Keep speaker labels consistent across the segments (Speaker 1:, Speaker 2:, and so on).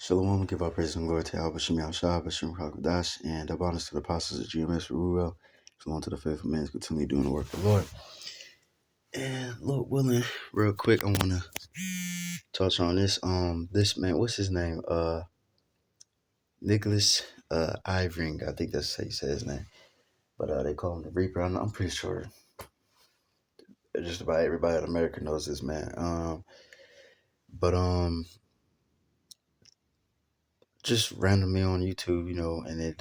Speaker 1: Shalom, give our praise and glory to Abba Shem Yahshua, Bashim Kakadash, and double honors to the apostles of GMS Ruel. Shalom to the faithful men continue doing the work of the Lord. And Lord willing, real quick, I wanna touch on this. This man, what's his name? Nicholas Ivering, I think that's how you say his name. But they call him the Reaper. I'm pretty sure just about everybody in America knows this man. But just randomly on YouTube, and I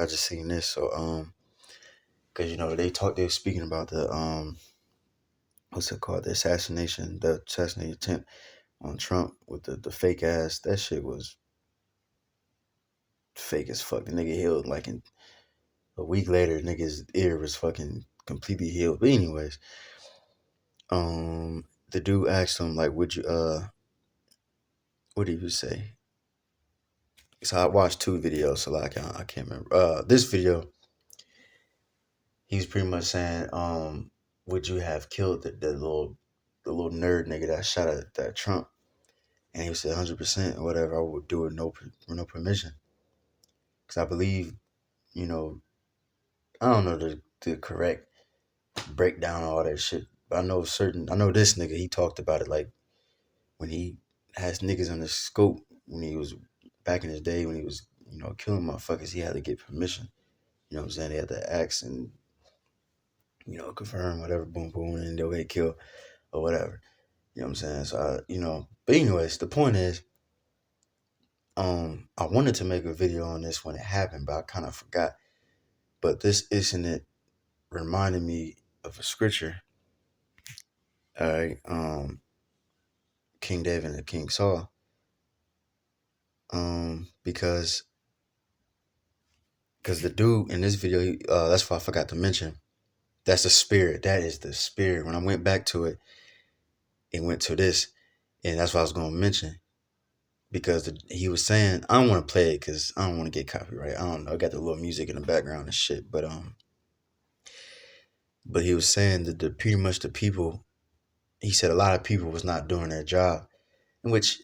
Speaker 1: just seen this, so because they were speaking about the what's it called, the assassination attempt on Trump with the fake ass. That shit was fake as fuck. The nigga healed like in a week later. Nigga's ear was fucking completely healed. But anyways, the dude asked him like, would you what did he say? So I watched two videos, so like I can't remember. This video, he was pretty much saying, would you have killed the little nerd nigga that shot at that Trump? And he said 100% or whatever. I would do it no permission, because I believe, I don't know the correct breakdown of all that shit, but I know this nigga, he talked about it like when he has niggas on the scope when he was back in his day when he was killing motherfuckers. He had to get permission. You know what I'm saying? They had to ask and confirm whatever, boom boom, and they'll get killed or whatever. You know what I'm saying? So but anyways, the point is, I wanted to make a video on this when it happened, but I kind of forgot. But this incident reminded me of a scripture. All right, King David and King Saul. Because the dude in this video, that's what I forgot to mention. That's the spirit. That is the spirit. When I went back to it, it went to this, and that's what I was gonna mention. Because he was saying, I don't want to play it because I don't want to get copyright. I don't know. I got the little music in the background and shit, but he was saying that pretty much the people. He said a lot of people was not doing their job, in which,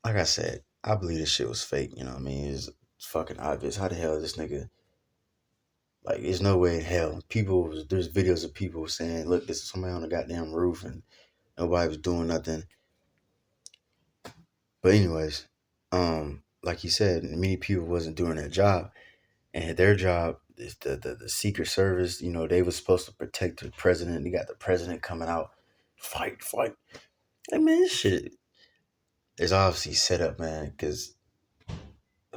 Speaker 1: like I said, I believe this shit was fake. You know what I mean? It's fucking obvious. How the hell is this nigga? Like, there's no way in hell. There's videos of people saying, look, this is somebody on the goddamn roof and nobody was doing nothing. But anyways, like he said, many people wasn't doing their job. And their job is the Secret Service. They was supposed to protect the president. They got the president coming out, fight. Like, man, this shit is obviously set up, man, because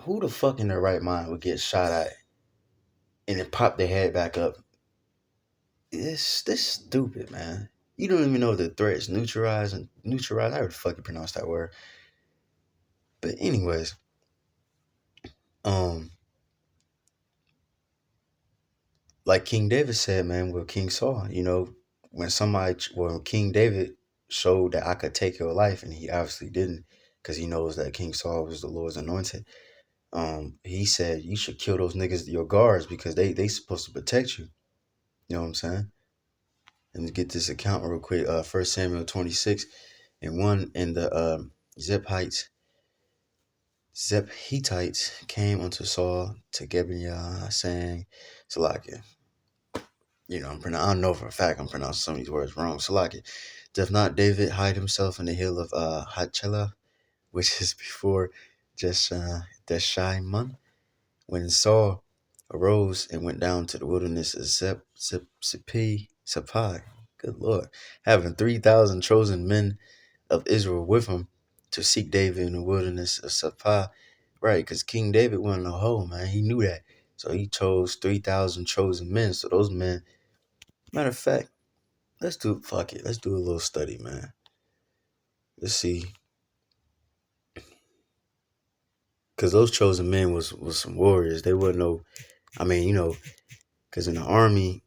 Speaker 1: who the fuck in their right mind would get shot at and then pop their head back up? This stupid, man. You don't even know the threat is neutralized. How the fuck you pronounce that word? But anyways, like King David said, man, with King Saul, when King David showed that I could take your life, and he obviously didn't, because he knows that King Saul was the Lord's anointed. He said you should kill those niggas, your guards, because they supposed to protect you. You know what I'm saying? Let me get this account real quick. 1 Samuel 26 and 1, and the Zeph-Hittites came unto Saul to Gibeah, saying, Salakia. I don't know for a fact I'm pronouncing some of these words wrong. Salakia. Doth not David hide himself in the hill of Hachilah, which is before Jeshimon? When Saul arose and went down to the wilderness of Sephi, good Lord, having 3,000 chosen men of Israel with him to seek David in the wilderness of Sephi. Right, because King David wasn't a hoe, man. He knew that. So he chose 3,000 chosen men. So those men, matter of fact, fuck it. Let's do a little study, man. Let's see. Because those chosen men was some warriors. They wasn't because in the army,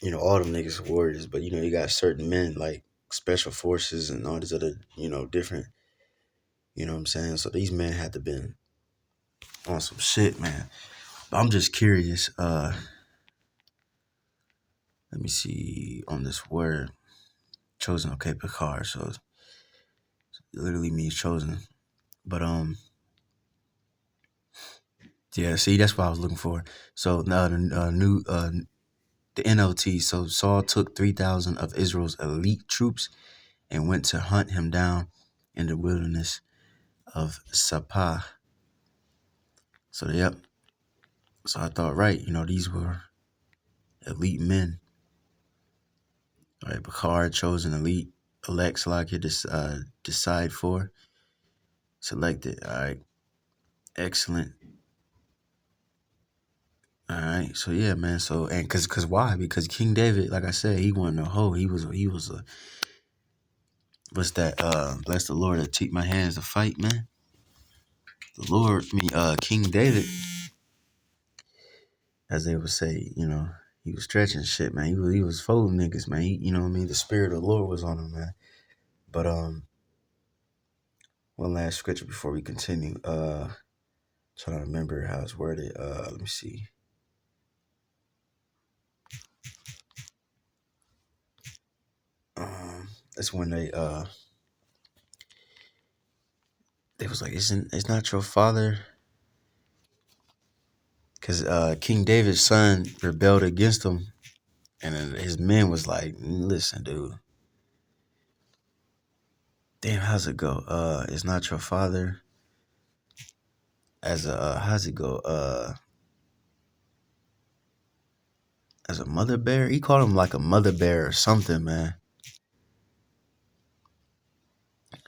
Speaker 1: all them niggas are warriors, but you got certain men like special forces and all these other, different, what I'm saying? So these men had to been on some shit, man. But I'm just curious, let me see on this word. Chosen, okay, Picard, so it literally means chosen. But Yeah, see, that's what I was looking for. So now the NLT. So Saul took 3,000 of Israel's elite troops and went to hunt him down in the wilderness of Sapah. So yep. So I thought, right, these were elite men. All right, Bakar chose an elite elect like he decide for. Selected. All right, excellent. All right, so yeah, man. So and cause why? Because King David, like I said, he wasn't a hoe. He was a what's that? Bless the Lord that teach my hands to fight, man. The Lord, King David, as they would say, he was stretching shit, man. He was folding niggas, man. You know what I mean? The spirit of the Lord was on him, man. But one last scripture before we continue. Trying to remember how it's worded. Let me see. That's when they was like, it's not your father, because King David's son rebelled against him, and then his men was like, listen, dude, damn, how's it go? It's not your father. As a how's it go? As a mother bear, he called him like a mother bear or something, man.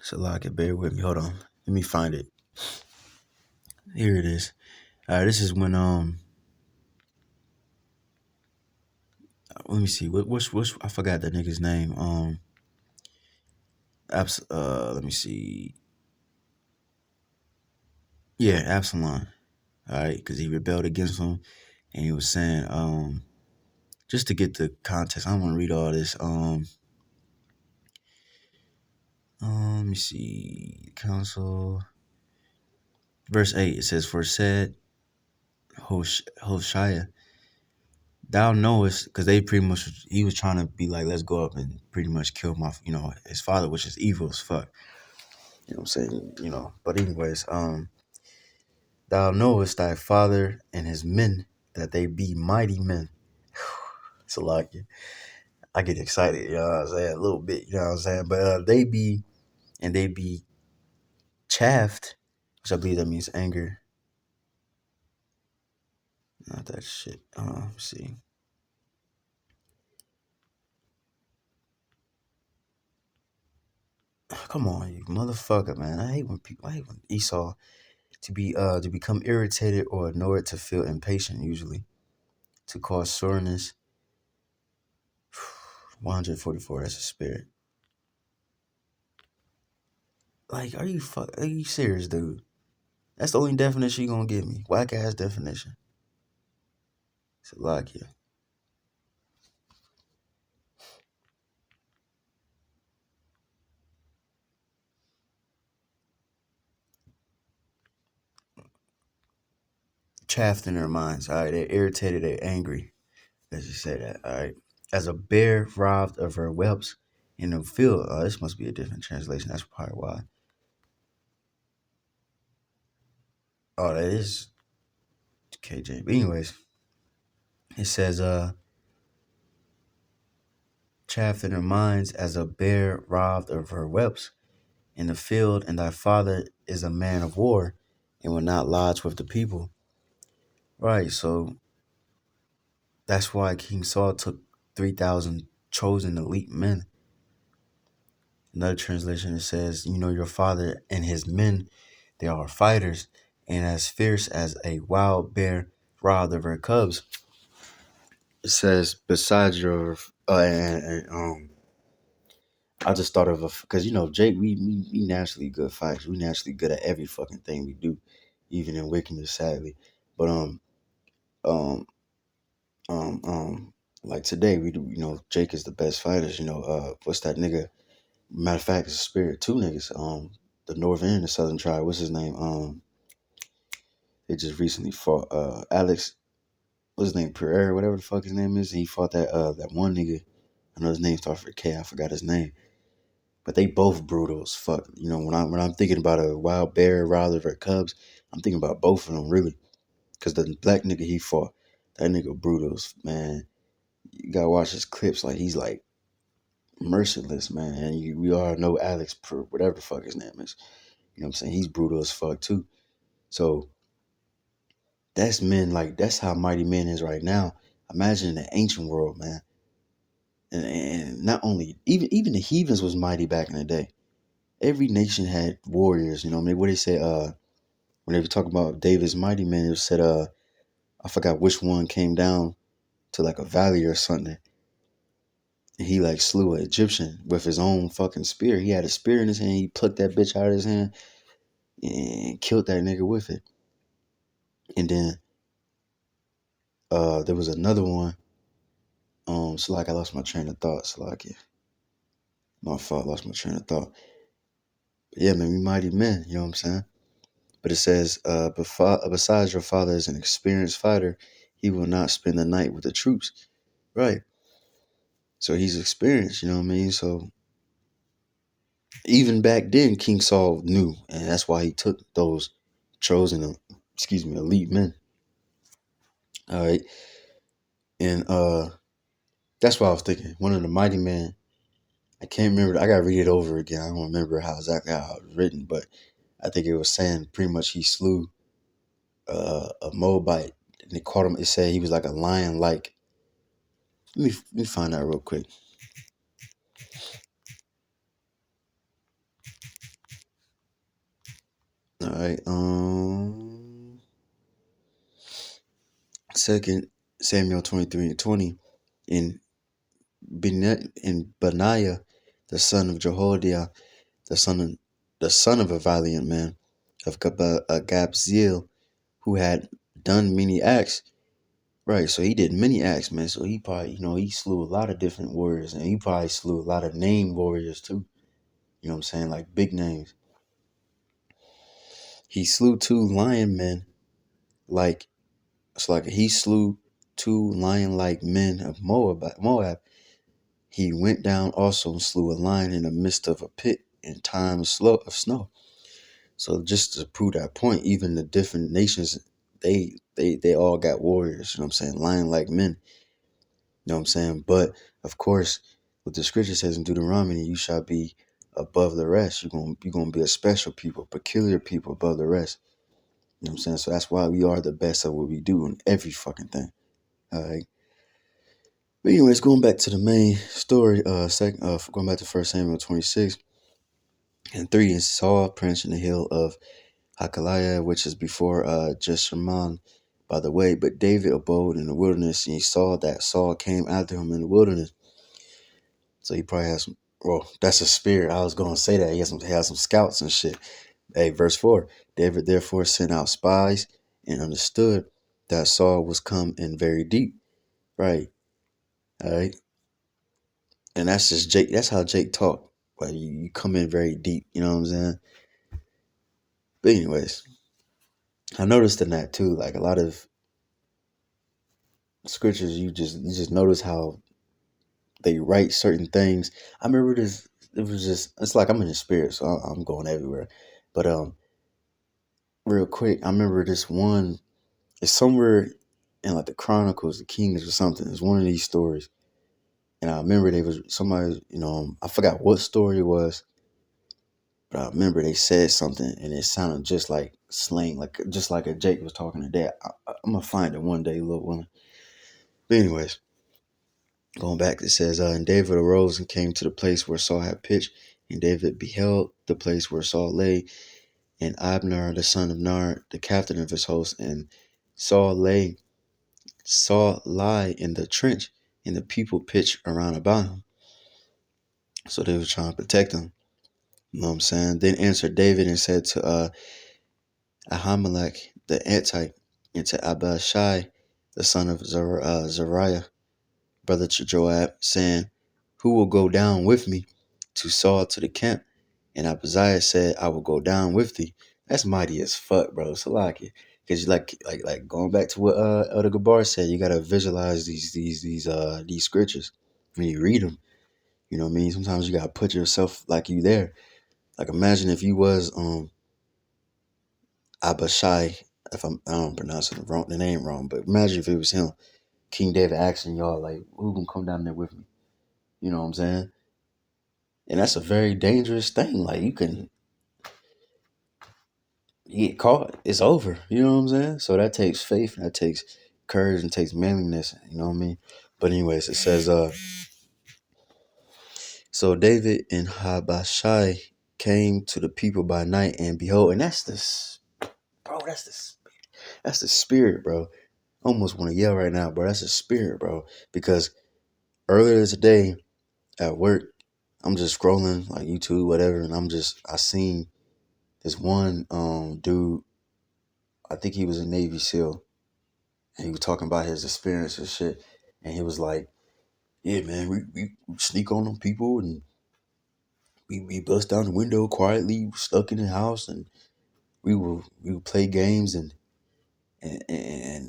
Speaker 1: So like, bear with me. Hold on, let me find it. Here it is. All right, this is when let me see. What's I forgot that nigga's name. Let me see. Yeah, Absalom. All right, because he rebelled against him, and he was saying, just to get the context, I don't want to read all this. Let me see. Council, verse 8. It says, "For said Hoshea, thou knowest," because they pretty much he was trying to be like, let's go up and pretty much kill my, his father, which is evil as fuck. You know what I'm saying? But anyways, thou knowest thy father and his men that they be mighty men. It's a lot. I get excited, you know what I'm saying? A little bit, you know what I'm saying? But they be chaffed, which I believe that means anger. Not that shit. Let's see. Come on, you motherfucker, man. I hate when Esau to become irritated or annoyed, to feel impatient, usually. To cause soreness. 144, that's a spirit. Like, are you serious, dude? That's the only definition you gonna give me. Whack ass definition. Salakia. Chaffed in their minds. All right, they're irritated, they're angry. Let's just say that. All right. As a bear robbed of her whelps in the field. This must be a different translation. That's probably why. Oh, that is KJ. But anyways, it says, chaffed in her minds as a bear robbed of her whelps in the field, and thy father is a man of war and will not lodge with the people. Right, so that's why King Saul took 3,000 chosen elite men. Another translation, it says, your father and his men, they are fighters and as fierce as a wild bear robbed of her cubs. It says, besides your, I just thought of because Jake, we naturally good fighters. We naturally good at every fucking thing we do, even in wickedness, sadly. But um, um, like today we do. Jake is the best fighters. What's that nigga? Matter of fact, it's a spirit. Two niggas. The northern and the southern tribe. What's his name? They just recently fought. Alex. What's his name? Pereira, whatever the fuck his name is. He fought that one nigga. I know his name starts with K. I forgot his name. But they both brutal as fuck. When I'm thinking about a wild bear rather than cubs, I'm thinking about both of them really. Cause the black nigga he fought, that nigga brutal, man. You gotta watch his clips. Like he's like merciless, man. And we all know Alex, whatever the fuck his name is. You know what I'm saying? He's brutal as fuck too. So that's men, like that's how mighty men is right now. Imagine in the ancient world, man. And not only even the heathens was mighty back in the day. Every nation had warriors, you know what I mean? What they say, when they were talking about David's mighty men, it said I forgot which one came down to like a valley or something. And he like slew an Egyptian with his own fucking spear. He had a spear in his hand, he plucked that bitch out of his hand and killed that nigga with it. And then there was another one. So like I lost my train of thought. So like yeah, my fault, lost my train of thought. But yeah, man, we mighty men, you know what I'm saying? But it says, besides your father is an experienced fighter, he will not spend the night with the troops. Right. So he's experienced, you know what I mean? So even back then, King Saul knew, and that's why he took those chosen, elite men. All right. And that's what I was thinking. One of the mighty men, I can't remember. I gotta read it over again. I don't remember how exactly how it was written, but I think it was saying pretty much he slew a Moabite, and they caught him. It said he was like a lion, like. Let me find out real quick. All right. Second Samuel 23:20, in Benaiah, the son of Jehoiada, the son of a valiant man of Gabzeel, who had done many acts. Right, so he did many acts, man. So he probably, he slew a lot of different warriors, and he probably slew a lot of named warriors too. You know what I'm saying? Like big names. He slew two lion men, like he slew two lion-like men of Moab. He went down also and slew a lion in the midst of a pit in time of snow. So just to prove that point, even the different nations, they all got warriors. You know what I'm saying? Lion-like men. You know what I'm saying? But of course, what the scripture says in Deuteronomy, you shall be above the rest. You're gonna be a special people, peculiar people above the rest. You know what I'm saying? So that's why we are the best at what we do in every fucking thing. All right. But anyways, going back to the main story, going back to 1 Samuel 26:3, and Saul preached in the hill of Hakaliah, which is before Jeshimon by the way. But David abode in the wilderness, and he saw that Saul came after him in the wilderness. So he probably has some. Well, that's a spirit. I was going to say that he has some scouts and shit. Hey, verse 4. David therefore sent out spies and understood that Saul was come in very deep. Right. All right. And that's just Jake. That's how Jake talk. Like you come in very deep. You know what I'm saying? But anyways, I noticed in that too. Like a lot of scriptures, you just notice how they write certain things. I remember this. It was just. It's like I'm in the spirit, so I'm going everywhere. But real quick, I remember this one. It's somewhere in like the Chronicles, the Kings or something. It's one of these stories, and I remember they was somebody. I forgot what story it was. But I remember they said something and it sounded just like slang, like just like a Jake was talking to Dad. I'm gonna find it one day, little one. But anyways, going back, it says, and David arose and came to the place where Saul had pitched, and David beheld the place where Saul lay, and Abner the son of Ner, the captain of his host, and Saul lie in the trench, and the people pitched around about him. So they were trying to protect him. You know what I'm saying? Then answered David and said to Ahimelech the Hittite, and to Abishai the son of Zeruiah, brother to Joab, saying, who will go down with me to Saul to the camp? And Abishai said, I will go down with thee. That's mighty as fuck, bro. So like, because like going back to what Elder Gabar said, you gotta visualize these scriptures when you read them. You know what I mean? Sometimes you gotta put yourself like you there. Like imagine if you was Abishai, if I don't pronounce it wrong, the name wrong, but imagine if it was him, King David asking y'all like, who gonna come down there with me? You know what I'm saying? And that's a very dangerous thing. Like you get caught, it's over. You know what I'm saying? So that takes faith and that takes courage and takes manliness. You know what I mean? But anyways, it says, so David and Habashai came to the people by night, and behold, and that's this, bro. That's the spirit, bro. Almost want to yell right now, bro. That's the spirit, bro. Because earlier today at work, I'm just scrolling like YouTube, whatever, and I seen this one dude. I think he was a Navy SEAL, and he was talking about his experience and shit. And he was like, "Yeah, man, we sneak on them people, and we bust down the window quietly, stuck in the house, and we will play games and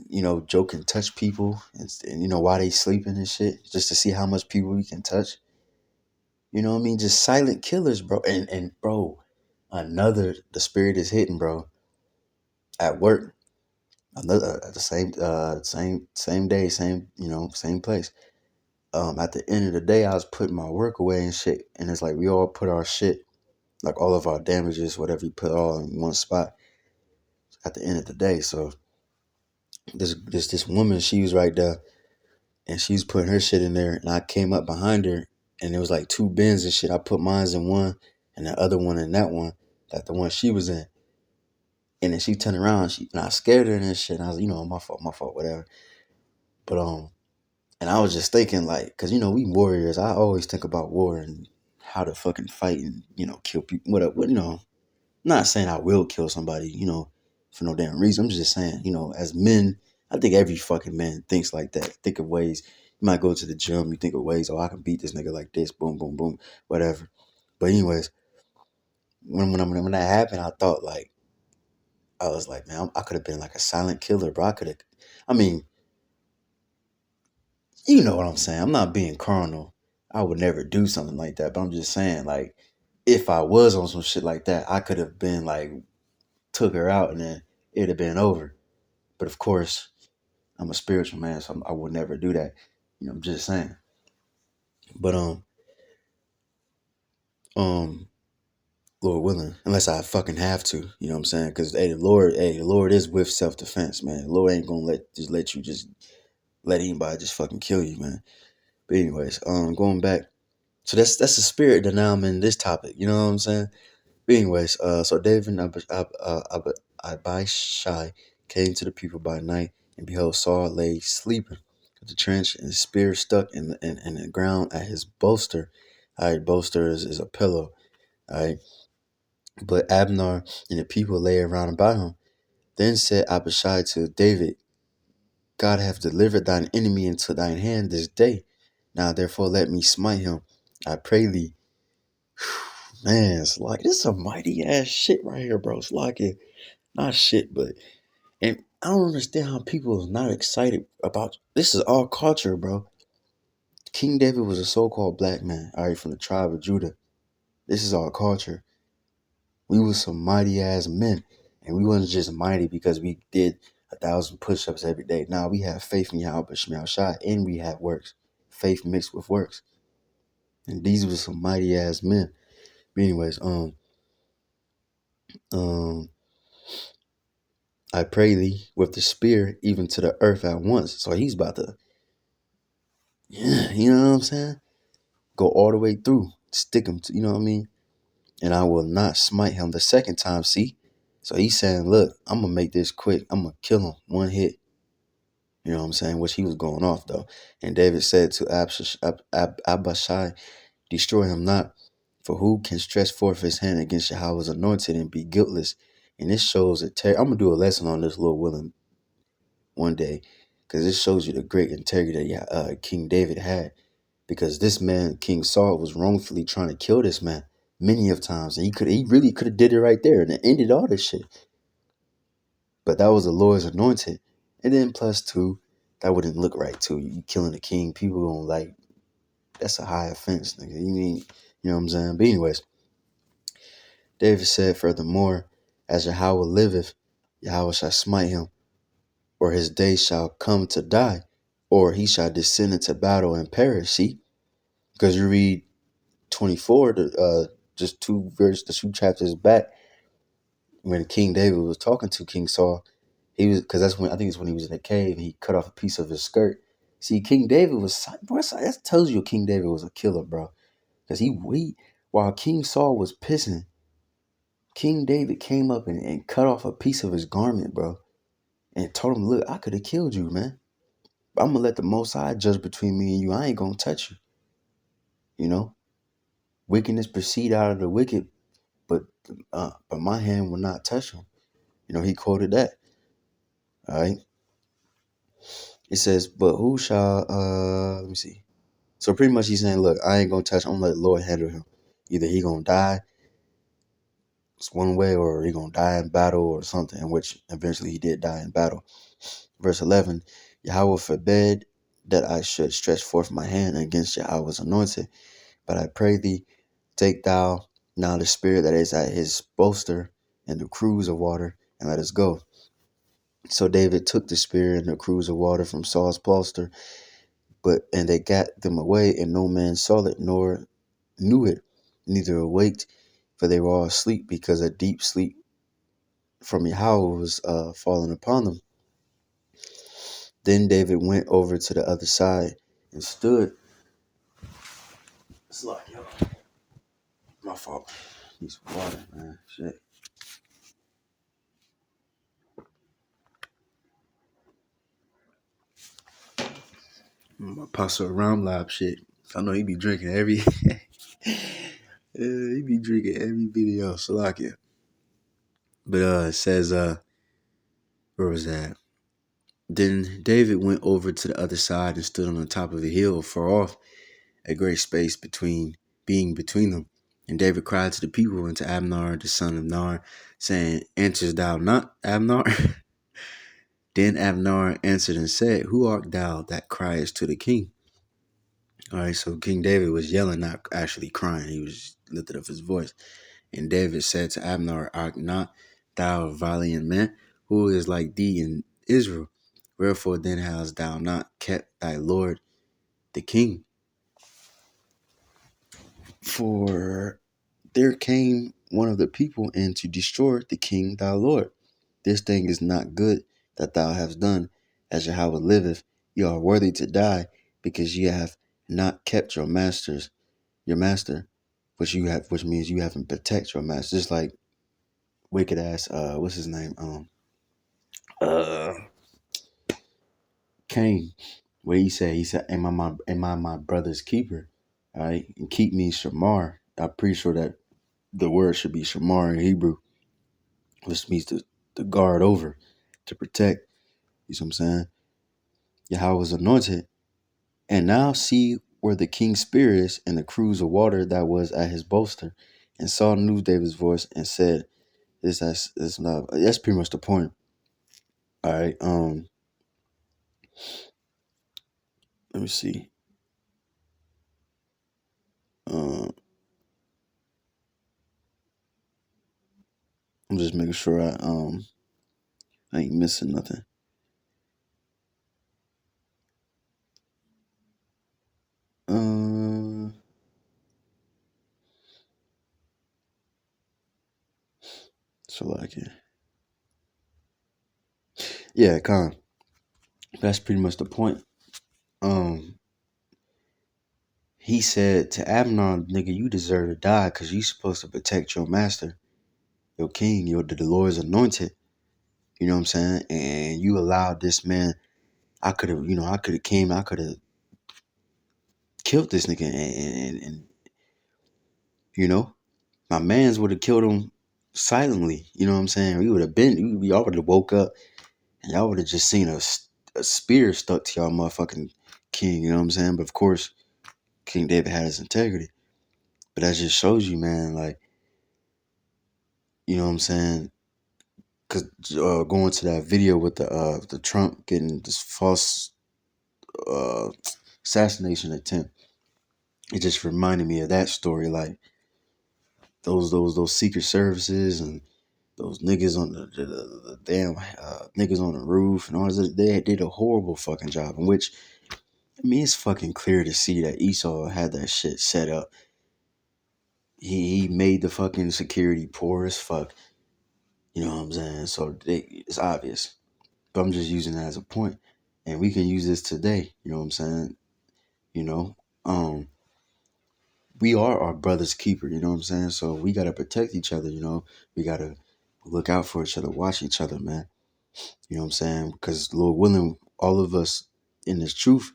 Speaker 1: you know joke and touch people, and you know why they sleeping and shit, just to see how much people we can touch. You know what I mean? Just silent killers, bro. And bro, another the spirit is hitting, bro. At work, another at the same day, same place. At the end of the day, I was putting my work away and shit, and it's like we all put our shit, like all of our damages, whatever you put all in one spot at the end of the day. So this woman, she was right there, and she was putting her shit in there, and I came up behind her, and there was like two bins and shit. I put mine in one, and the other one in that one, like the one she was in. And then she turned around, and I scared her and shit. And I was, my fault, whatever. But and I was just thinking like, cause we warriors. I always think about war and how to fucking fight and kill people. What not saying I will kill somebody, for no damn reason. I'm just saying, as men, I think every fucking man thinks like that. Think of ways. You might go to the gym, you think of ways, oh, I can beat this nigga like this, boom, boom, boom, whatever. But anyways, when that happened, I thought like, I was like, man, I could have been like a silent killer, bro. I could have, I mean, you know what I'm saying. I'm not being carnal. I would never do something like that. But I'm just saying, like, if I was on some shit like that, I could have been like, took her out and then it'd have been over. But of course, I'm a spiritual man, so I would never do that. I'm just saying. But um, Lord willing, unless I fucking have to, you know what I'm saying? Because the Lord is with self defense, man. The Lord ain't gonna let you just let anybody just fucking kill you, man. But anyways, going back, so that's the spirit that now I'm in this topic. You know what I'm saying? But anyways, so David and Abishai came to the people by night, and behold, Saul lay sleeping at the trench, and his spear stuck in the ground at his bolster. All right, bolster is a pillow. All right, but Abner and the people lay around about him. Then said Abishai to David, God hath delivered thine enemy into thine hand this day. Now therefore let me smite him, I pray thee. Man, it's like this is some mighty ass shit right here, bro. It's like it, not shit, but and I don't understand how people is not excited about this. Is all culture, bro. King David was a so-called black man, all right, from the tribe of Judah. This is our culture. We was some mighty ass men, and we wasn't just mighty because we did 1,000 push-ups every day. Now we have faith in Yahweh Shemel Shai, and we have works, faith mixed with works, and these were some mighty ass men. But anyways, um, I pray thee with the spear even to the earth at once. So he's about to, yeah, you know what I'm saying? Go all the way through, stick him to, you know what I mean? And I will not smite him the second time. See? So he's saying, look, I'm gonna make this quick. I'm gonna kill him one hit. You know what I'm saying? Which he was going off though. And David said to Abishai, destroy him not, for who can stretch forth his hand against Yahweh's anointed and be guiltless? And this shows that I'm gonna do a lesson on this, Lord willing, one day, because this shows you the great integrity that King David had. Because this man, King Saul, was wrongfully trying to kill this man many of times, and he really could have did it right there and it ended all this shit. But that was the Lord's anointed, and then plus two, that wouldn't look right too. You killing a king, people gonna like that's a high offense, nigga. You mean you know what I'm saying? But anyways, David said, furthermore, as Yahweh liveth, Yahweh shall smite him, or his day shall come to die, or he shall descend into battle and perish. See, because you read 24, just the 2 chapters back, when King David was talking to King Saul, he was, because that's when, I think it's when he was in a cave and he cut off a piece of his skirt. See, King David was, bro, that tells you King David was a killer, bro. Because while King Saul was pissing, King David came up and cut off a piece of his garment, bro, and told him, look, I could have killed you, man. But I'm going to let the Most High judge between me and you. I ain't going to touch you. You know, wickedness proceed out of the wicked, but my hand will not touch him. You know, he quoted that. All right. It says, but who shall, let me see. So pretty much he's saying, look, I ain't going to touch him. I'm going to let the Lord handle him. Either he going to die it's one way, or he going to die in battle or something, which eventually he did die in battle. Verse 11, Yahweh forbid that I should stretch forth my hand against Yahweh's anointed. But I pray thee, take thou now the spirit that is at his bolster and the cruse of water, and let us go. So David took the spear and the cruse of water from Saul's bolster, and they got them away, and no man saw it nor knew it, neither awaked, for they were all asleep, because a deep sleep from Yahweh was falling upon them. Then David went over to the other side and stood. It's like, yo, my fault. Need some water, man. Shit. My Pastor Ram Lab shit. I know he be drinking every he be drinking every video, Salakia. But it says where was that? Then David went over to the other side and stood on the top of a hill far off, a great space between them. And David cried to the people and to Abner, the son of Nar, saying, answerest thou not, Abner? Then Abner answered and said, who art thou that criest to the king? All right, so King David was yelling, not actually crying. He was lifted up his voice. And David said to Abner, art not thou a valiant man? Who is like thee in Israel? Wherefore then hast thou not kept thy lord the king? For there came one of the people in to destroy the king thy lord. This thing is not good that thou hast done. As Yahweh liveth, you are worthy to die, because ye have not kept your master, which means you haven't protected your master. Just like wicked ass, what's his name? Uh, Cain, where he said, am I my brother's keeper? All right, and keep me shamar. I'm pretty sure that the word should be shamar in Hebrew, which means to guard over, to protect. You see what I'm saying? Yahweh was anointed. And now see where the king's spear is and the cruse of water that was at his bolster. And Saul knew David's voice and said, That's not, that's pretty much the point. All right. Let me see. I'm just making sure I ain't missing nothing. So like yeah, Con. That's pretty much the point. He said to Abner, nigga, you deserve to die because you supposed to protect your master, your king, the Lord's anointed. You know what I'm saying? And you allowed this man. I could have, I could have killed this nigga, and you know, my mans would have killed him silently. You know what I'm saying? Y'all would have woke up and y'all would have just seen a spear stuck to y'all motherfucking king. You know what I'm saying? But of course, King David had his integrity. But that just shows you, man, like, you know what I'm saying? Because going to that video with the Trump getting this false uh, assassination attempt, it just reminded me of that story. Like those secret services and those niggas on the damn niggas on the roof and all this. They did a horrible fucking job. In which, I mean, it's fucking clear to see that Esau had that shit set up. He made the fucking security poor as fuck. You know what I'm saying? So it's obvious. But I'm just using that as a point. And we can use this today. You know what I'm saying? You know, we are our brother's keeper. You know what I'm saying? So we gotta protect each other. You know, we gotta look out for each other, watch each other, man. You know what I'm saying? Because Lord willing, all of us in this truth,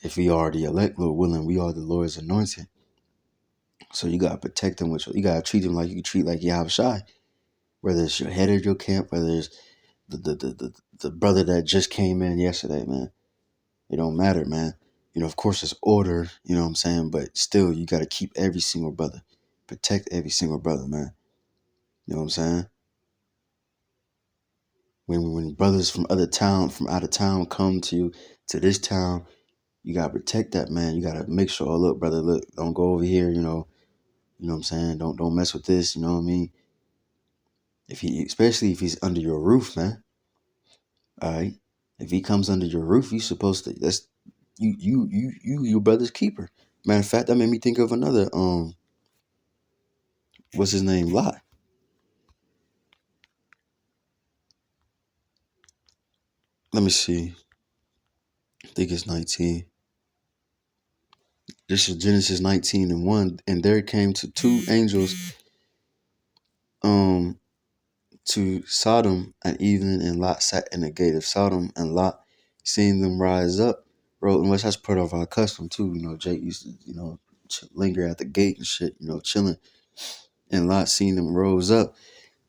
Speaker 1: if we are the elect, Lord willing, we are the Lord's anointed. So you gotta protect them you gotta treat them like you treat like Yahushua. Whether it's your head of your camp, whether it's the brother that just came in yesterday, man. It don't matter, man. You know, of course it's order, you know what I'm saying? But still, you got to keep every single brother. Protect every single brother, man. You know what I'm saying? When brothers from out of town come to you, to this town, you got to protect that, man. You got to make sure, oh, look, brother, look, don't go over here, you know what I'm saying? Don't mess with this, you know what I mean? Especially if he's under your roof, man. All right? If he comes under your roof, you supposed to, that's, your brother's keeper. Matter of fact, that made me think of another, what's his name? Lot. Let me see. I think it's 19. This is Genesis 19 and 1. And there came to two angels um to Sodom at evening, and Lot sat in the gate of Sodom, and Lot, seeing them rise up, wrote, and which that's part of our custom too. You know, Jake used to, linger at the gate and shit, chilling. And Lot, seeing them, rose up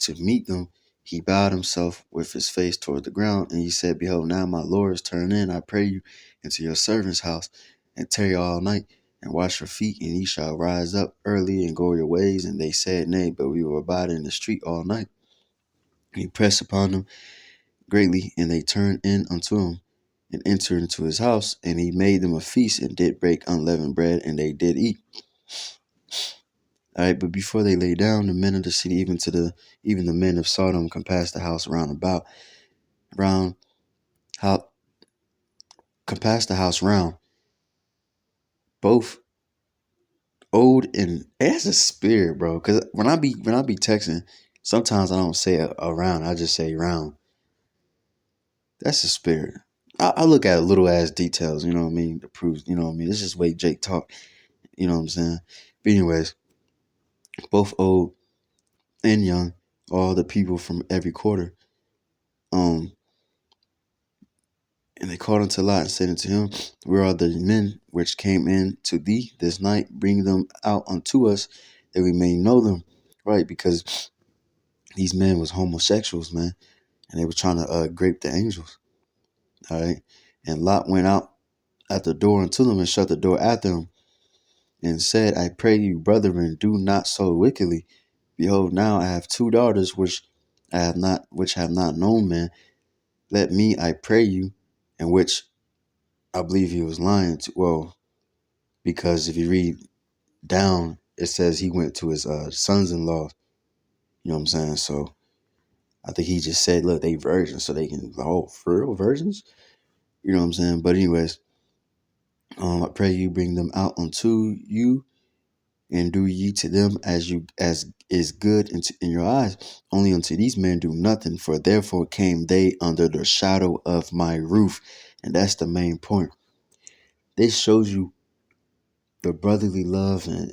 Speaker 1: to meet them. He bowed himself with his face toward the ground, and he said, Behold, now my lords, turn in, I pray you, into your servant's house, and tarry all night, and wash your feet, and ye shall rise up early and go your ways. And they said, Nay, but we will abide in the street all night. And he pressed upon them greatly, and they turned in unto him, and entered into his house, and he made them a feast, and did break unleavened bread, and they did eat. All right, but before they lay down, the men of the city, even the men of Sodom, compassed the house round how compassed the house round, both old and that's a spirit, bro. Cause when I be texting, sometimes I don't say around, I just say round. That's a spirit. I look at little ass details, you know what I mean, to prove, you know what I mean. It's just the way Jake talk, you know what I'm saying. But anyways, both old and young, all the people from every quarter, um, and they called unto Lot and said unto him, Where are the men which came in to thee this night? Bring them out unto us, that we may know them. Right, because these men was homosexuals, man, and they were trying to grape the angels. All right, and Lot went out at the door unto them, and shut the door after them, and said, I pray you, brethren, do not so wickedly. Behold, now I have two daughters which have not known man. Let me, I pray you, and which I believe he was lying to. Well, because if you read down, it says he went to his sons-in-law. You know what I'm saying? So I think he just said, look, they virgins, so they can, oh, for real, virgins? You know what I'm saying? But anyways, I pray you bring them out unto you, and do ye to them as is good in your eyes. Only unto these men do nothing, for therefore came they under the shadow of my roof. And that's the main point. This shows you the brotherly love and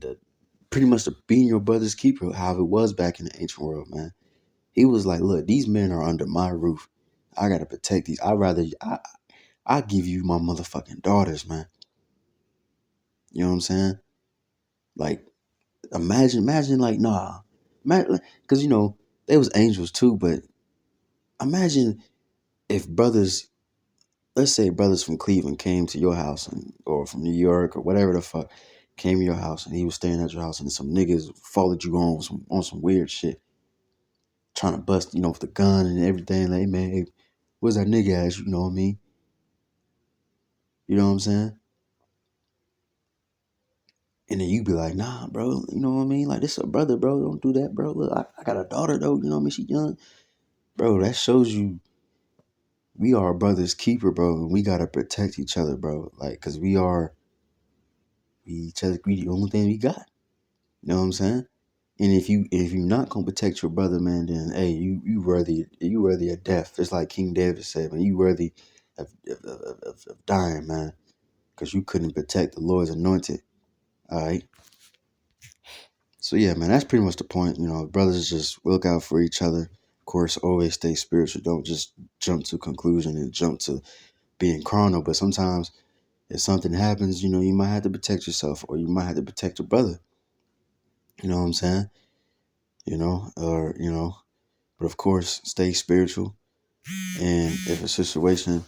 Speaker 1: the pretty much the being your brother's keeper, how it was back in the ancient world, man. He was like, look, these men are under my roof. I gotta protect these. I give you my motherfucking daughters, man. You know what I'm saying? Like, imagine like, nah. Because, they was angels too, but imagine if brothers, let's say brothers from Cleveland came to your house or from New York or whatever the fuck, came to your house and he was staying at your house and some niggas followed you on some weird shit, trying to bust, with the gun and everything. Like, hey, man, hey, where's that nigga at? You know what I mean? You know what I'm saying? And then you be like, nah, bro, you know what I mean? Like, this a brother, bro. Don't do that, bro. Look, I got a daughter, though. You know what I mean? She young. Bro, that shows you we are a brother's keeper, bro. And we got to protect each other, bro. Like, because we the only thing we got. You know what I'm saying? And if you're not gonna protect your brother, man, then hey, you worthy of death. Just like King David said, man, you worthy of dying, man, because you couldn't protect the Lord's anointed. All right. So yeah, man, that's pretty much the point. You know, brothers just look out for each other. Of course, always stay spiritual. Don't just jump to conclusion and jump to being carnal. But sometimes if something happens, you know, you might have to protect yourself, or you might have to protect your brother. You know what I'm saying? Or. But of course, stay spiritual. And if a situation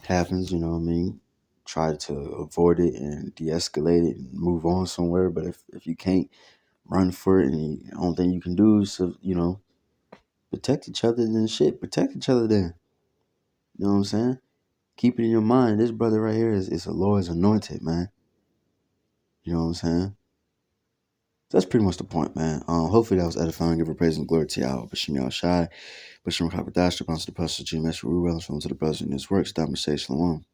Speaker 1: happens, you know what I mean, try to avoid it and de-escalate it and move on somewhere. But if you can't, run for it, and the only thing you can do is, protect each other, then shit, protect each other then. You know what I'm saying? Keep it in your mind. This brother right here is the Lord's anointed, man. You know what I'm saying? That's pretty much the point, man. Hopefully that was edifying. Give her praise and glory to y'all. Bashim y'all shy. Bashim Kakadash, the bounce of the pastor, G. Mesher, Ruel, from to the brothers in this works. Diamond say shalom.